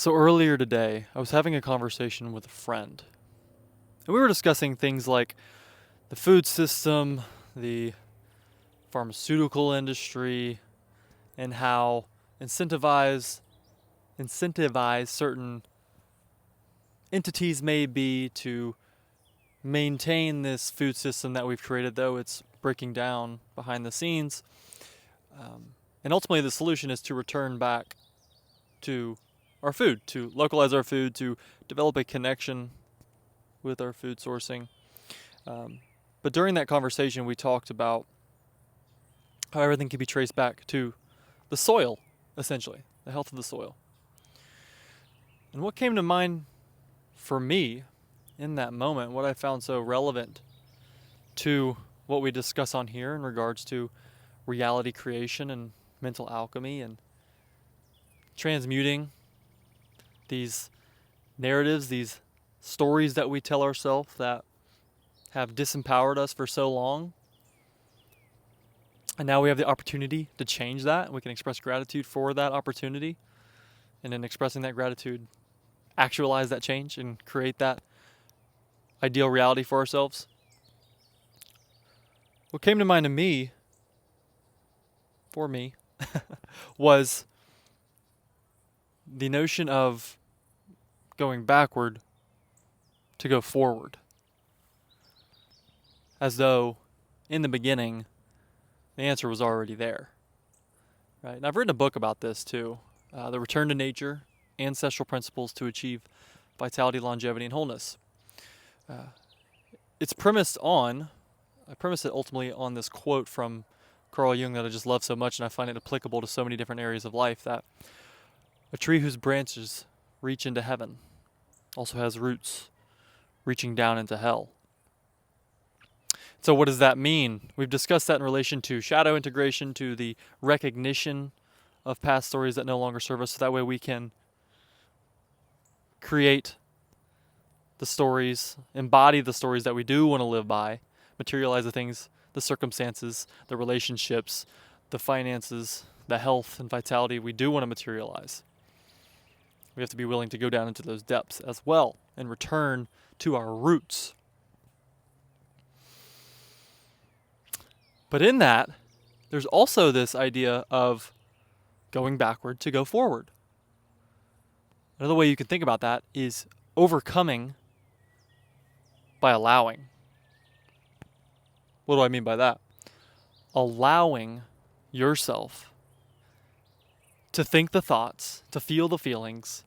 So earlier today, I was having a conversation with a friend, and we were discussing things like the food system, the pharmaceutical industry, and how incentivize incentivize certain entities may be to maintain this food system that we've created, though it's breaking down behind the scenes. And ultimately, the solution is to return back to our food, to localize our food, to develop a connection with our food sourcing. But during that conversation, we talked about how everything can be traced back to the soil, essentially, the health of the soil. And what came to mind for me in that moment, what I found so relevant to what we discuss on here in regards to reality creation and mental alchemy and transmuting these narratives, these stories that we tell ourselves that have disempowered us for so long. And now we have the opportunity to change that. We can express gratitude for that opportunity. And in expressing that gratitude, actualize that change and create that ideal reality for ourselves. What came to mind for me, was the notion of going backward to go forward. As though in the beginning, the answer was already there. Right? And I've written a book about this too. The Return to Nature, Ancestral Principles to Achieve Vitality, Longevity, and Wholeness. It's I premise it ultimately on this quote from Carl Jung that I just love so much, and I find it applicable to so many different areas of life, that a tree whose branches reach into heaven also has roots reaching down into hell. So what does that mean? We've discussed that in relation to shadow integration, to the recognition of past stories that no longer serve us, so that way we can create the stories, embody the stories that we do want to live by, materialize the things, the circumstances, the relationships, the finances, the health and vitality we do want to materialize. We have to be willing to go down into those depths as well and return to our roots. But in that, there's also this idea of going backward to go forward. Another way you can think about that is overcoming by allowing. What do I mean by that? Allowing yourself to think the thoughts, to feel the feelings,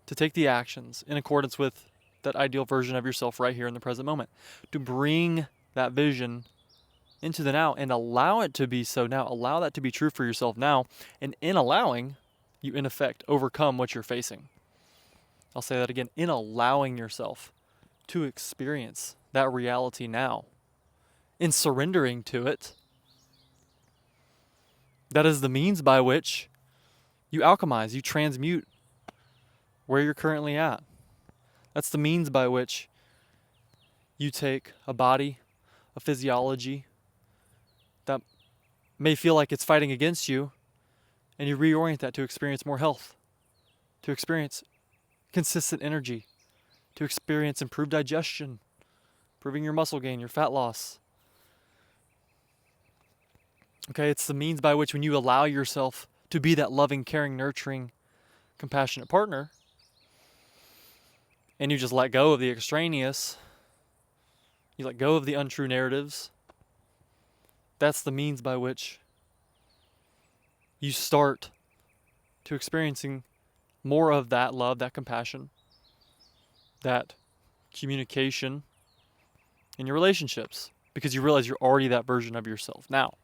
to take the actions in accordance with that ideal version of yourself right here in the present moment. To bring that vision into the now and allow it to be so now. Allow that to be true for yourself now. And in allowing, you in effect overcome what you're facing. I'll say that again. In allowing yourself to experience that reality now, in surrendering to it, that is the means by which you alchemize, you transmute where you're currently at. That's the means by which you take a body, a physiology that may feel like it's fighting against you, and you reorient that to experience more health, to experience consistent energy, to experience improved digestion, improving your muscle gain, your fat loss. Okay, it's the means by which when you allow yourself to be that loving, caring, nurturing, compassionate partner, and you just let go of the extraneous, you let go of the untrue narratives, that's the means by which you start to experiencing more of that love, that compassion, that communication in your relationships, because you realize you're already that version of yourself now.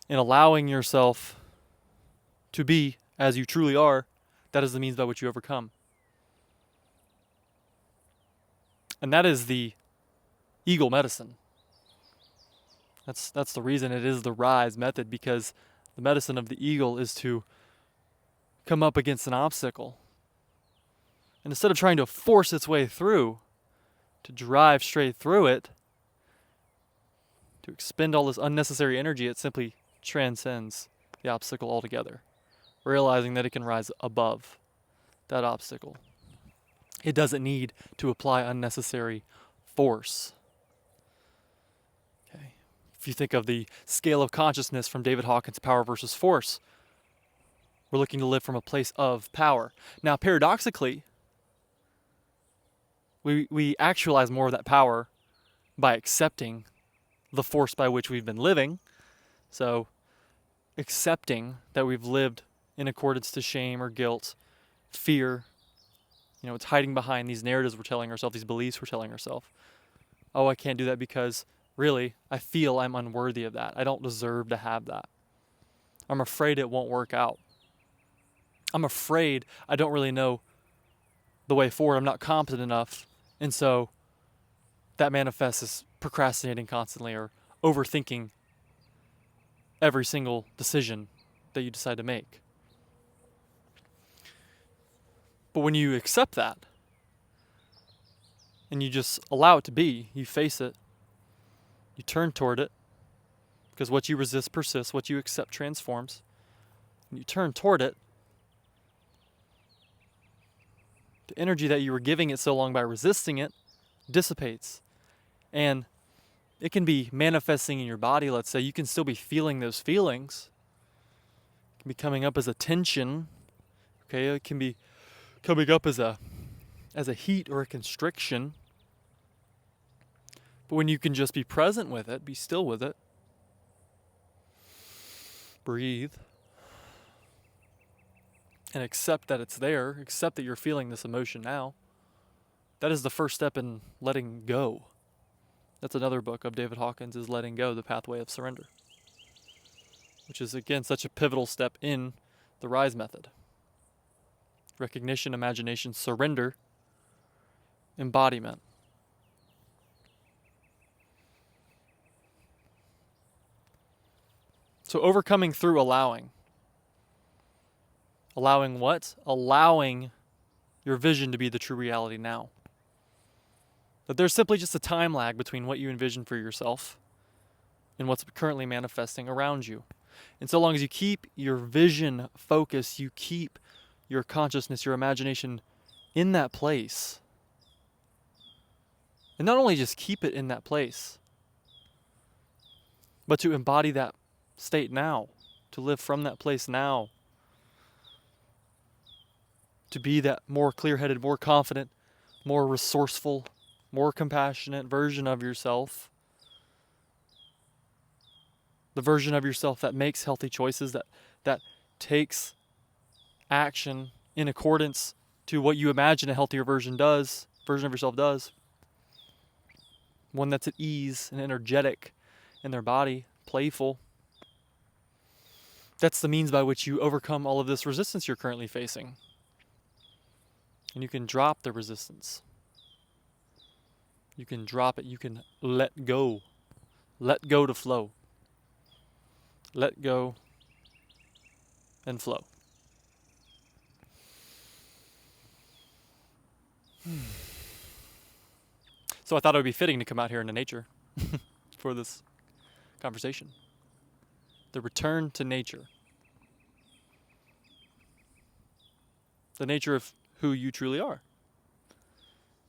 In allowing yourself to be as you truly are, that is the means by which you overcome. And that is the eagle medicine. That's the reason it is the rise method, because the medicine of the eagle is to come up against an obstacle. And instead of trying to force its way through, to drive straight through it, to expend all this unnecessary energy, it simply transcends the obstacle altogether, realizing that it can rise above that obstacle. It doesn't need to apply unnecessary force. Okay. If you think of the scale of consciousness from David Hawkins' Power versus Force, we're looking to live from a place of power. Now, paradoxically, we actualize more of that power by accepting the force by which we've been living. So, accepting that we've lived in accordance to shame or guilt, fear. It's hiding behind these narratives we're telling ourselves, these beliefs we're telling ourselves. Oh, I can't do that because, really, I feel I'm unworthy of that. I don't deserve to have that. I'm afraid it won't work out. I'm afraid I don't really know the way forward. I'm not competent enough. And so that manifests as procrastinating constantly or overthinking every single decision that you decide to make. But when you accept that and you just allow it to be, you face it, you turn toward it, because what you resist persists, what you accept transforms, and you turn toward it, the energy that you were giving it so long by resisting it dissipates. And it can be manifesting in your body, let's say. You can still be feeling those feelings. It can be coming up as a tension. Okay, it can be coming up as a heat or a constriction. But when you can just be present with it, be still with it, breathe, and accept that it's there, accept that you're feeling this emotion now, that is the first step in letting go. That's another book of David Hawkins, is Letting Go, The Pathway of Surrender, which is, again, such a pivotal step in the RISE method. Recognition, imagination, surrender, embodiment. So overcoming through allowing. Allowing what? Allowing your vision to be the true reality now. That there's simply just a time lag between what you envision for yourself and what's currently manifesting around you. And so long as you keep your vision focused, you keep your consciousness, your imagination in that place. And not only just keep it in that place, but to embody that state now, to live from that place now, to be that more clear-headed, more confident, more resourceful, more compassionate version of yourself. The version of yourself that makes healthy choices, that takes action in accordance to what you imagine a healthier version of yourself does. One that's at ease and energetic in their body, playful. That's the means by which you overcome all of this resistance you're currently facing. And you can drop the resistance. You can drop it. You can let go. Let go to flow. Let go and flow. So I thought it would be fitting to come out here into nature for this conversation. The return to nature. The nature of who you truly are.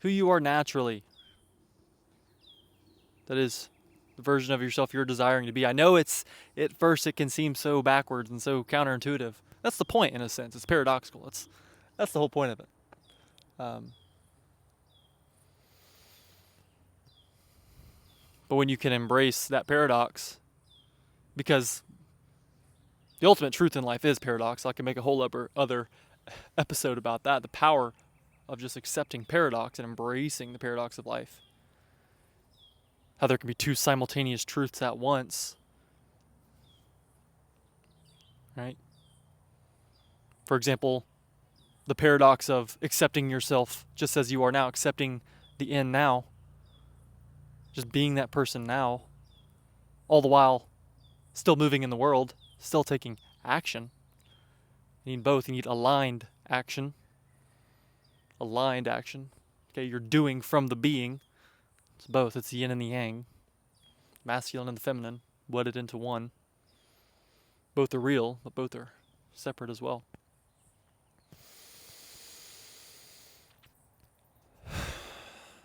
Who you are naturally. That is the version of yourself you're desiring to be. I know at first it can seem so backwards and so counterintuitive. That's the point, in a sense. It's paradoxical. That's the whole point of it. But when you can embrace that paradox, because the ultimate truth in life is paradox. I can make a whole other episode about that. The power of just accepting paradox and embracing the paradox of life. How there can be two simultaneous truths at once. Right? For example, the paradox of accepting yourself just as you are now, accepting the end now, just being that person now, all the while still moving in the world, still taking action. You need both. You need aligned action. Aligned action. Okay, you're doing from the being. It's both. It's the yin and the yang. Masculine and the feminine, wedded into one. Both are real, but both are separate as well.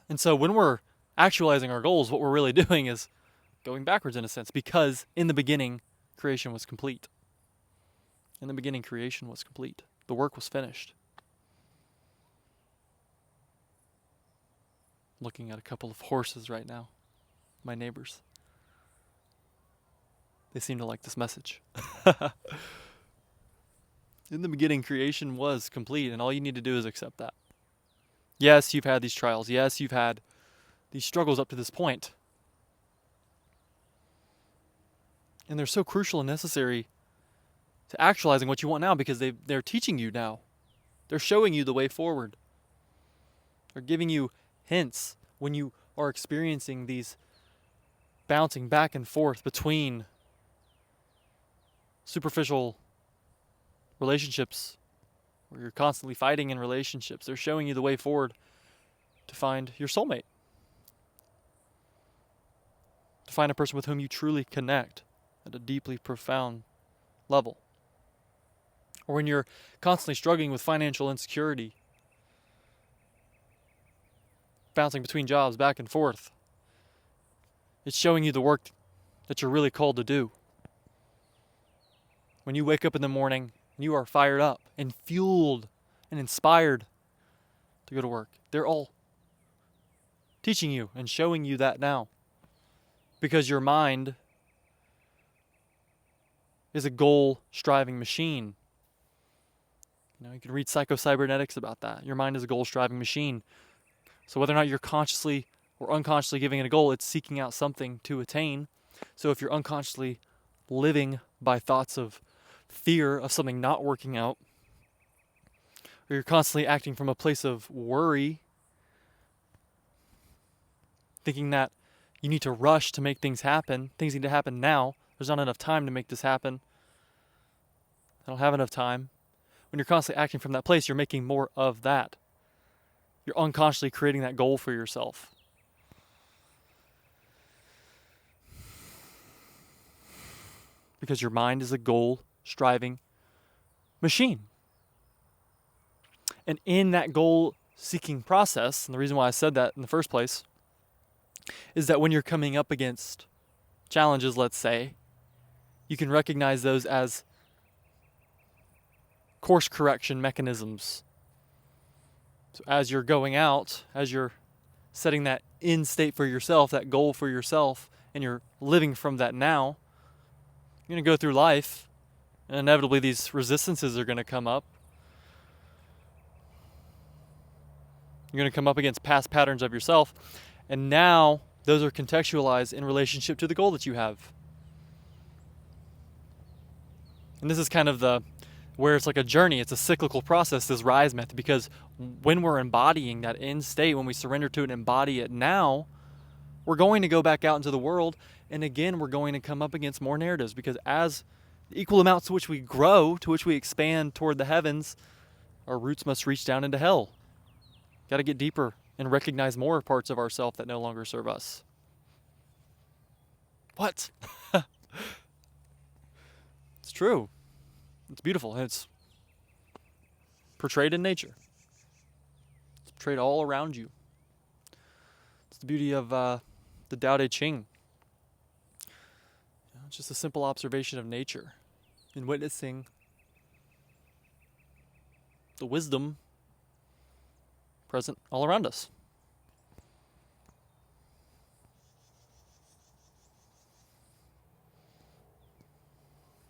And so when we're actualizing our goals, what we're really doing is going backwards in a sense, because in the beginning, creation was complete. In the beginning, creation was complete. The work was finished. Looking at a couple of horses right now, my neighbors. They seem to like this message. In the beginning, creation was complete, and all you need to do is accept that. Yes, you've had these trials. Yes, you've had these struggles up to this point. And they're so crucial and necessary to actualizing what you want now, because they're teaching you now. They're showing you the way forward. They're giving you hints when you are experiencing these bouncing back and forth between superficial relationships, where you're constantly fighting in relationships. They're showing you the way forward to find your soulmate, to find a person with whom you truly connect at a deeply profound level. Or when you're constantly struggling with financial insecurity, bouncing between jobs back and forth, it's showing you the work that you're really called to do. When you wake up in the morning, you are fired up and fueled and inspired to go to work. They're all teaching you and showing you that now, because your mind is a goal-striving machine. You can read psycho-cybernetics about that. Your mind is a goal-striving machine. So whether or not you're consciously or unconsciously giving it a goal, it's seeking out something to attain. So if you're unconsciously living by thoughts of fear of something not working out, or you're constantly acting from a place of worry, thinking that you need to rush to make things happen, things need to happen now, there's not enough time to make this happen, I don't have enough time. When you're constantly acting from that place, you're making more of that. You're unconsciously creating that goal for yourself. Because your mind is a goal-striving machine. And in that goal-seeking process, and the reason why I said that in the first place, is that when you're coming up against challenges, let's say, you can recognize those as course correction mechanisms. So as you're going out, as you're setting that end state for yourself, that goal for yourself, and you're living from that now, you're going to go through life, and inevitably these resistances are going to come up. You're going to come up against past patterns of yourself, and now those are contextualized in relationship to the goal that you have. And this is kind of where it's like a journey. It's a cyclical process, this rise method, because when we're embodying that end state, when we surrender to it and embody it now, we're going to go back out into the world, and again, we're going to come up against more narratives, because as the equal amounts to which we grow, to which we expand toward the heavens, our roots must reach down into hell. Got to get deeper and recognize more parts of ourselves that no longer serve us. What? It's true. It's beautiful, and it's portrayed in nature. It's portrayed all around you. It's the beauty of the Tao Te Ching. It's just a simple observation of nature and witnessing the wisdom present all around us.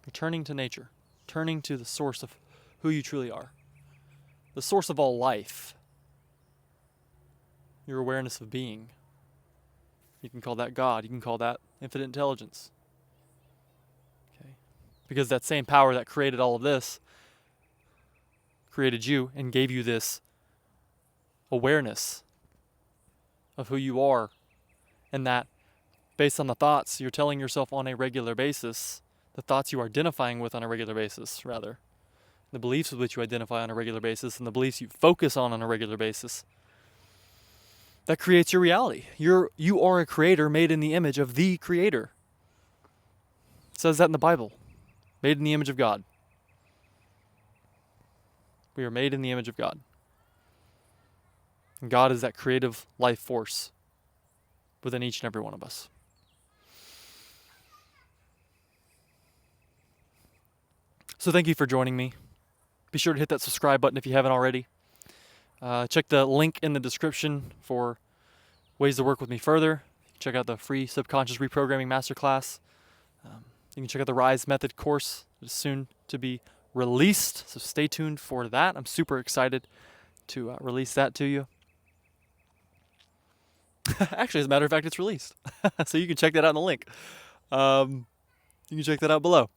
Returning to nature. Turning to the source of who you truly are. The source of all life. Your awareness of being. You can call that God. You can call that infinite intelligence. Okay. Because that same power that created all of this created you and gave you this awareness of who you are, and that based on the thoughts you're telling yourself on a regular basis, the thoughts you are identifying with on a regular basis, rather, the beliefs with which you identify on a regular basis, and the beliefs you focus on a regular basis, that creates your reality. You are a creator made in the image of the Creator. It says that in the Bible. Made in the image of God. We are made in the image of God. And God is that creative life force within each and every one of us. So thank you for joining me. Be sure to hit that subscribe button if you haven't already. Check the link in the description for ways to work with me further. Check out the free Subconscious Reprogramming Masterclass. You can check out the Rise Method course. It's soon to be released, so stay tuned for that. I'm super excited to release that to you. Actually, as a matter of fact, it's released. So you can check that out in the link. You can check that out below.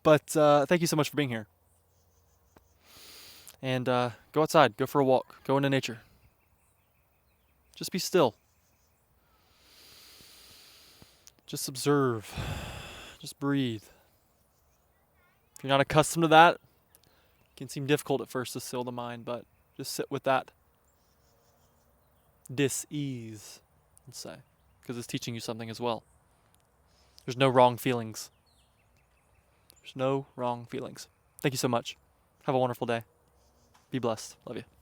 But thank you so much for being here. And go outside, go for a walk, go into nature. Just be still. Just observe. Just breathe. If you're not accustomed to that, it can seem difficult at first to still the mind, but just sit with that dis-ease, let's say, because it's teaching you something as well. There's no wrong feelings. There's no wrong feelings. Thank you so much. Have a wonderful day. Be blessed. Love you.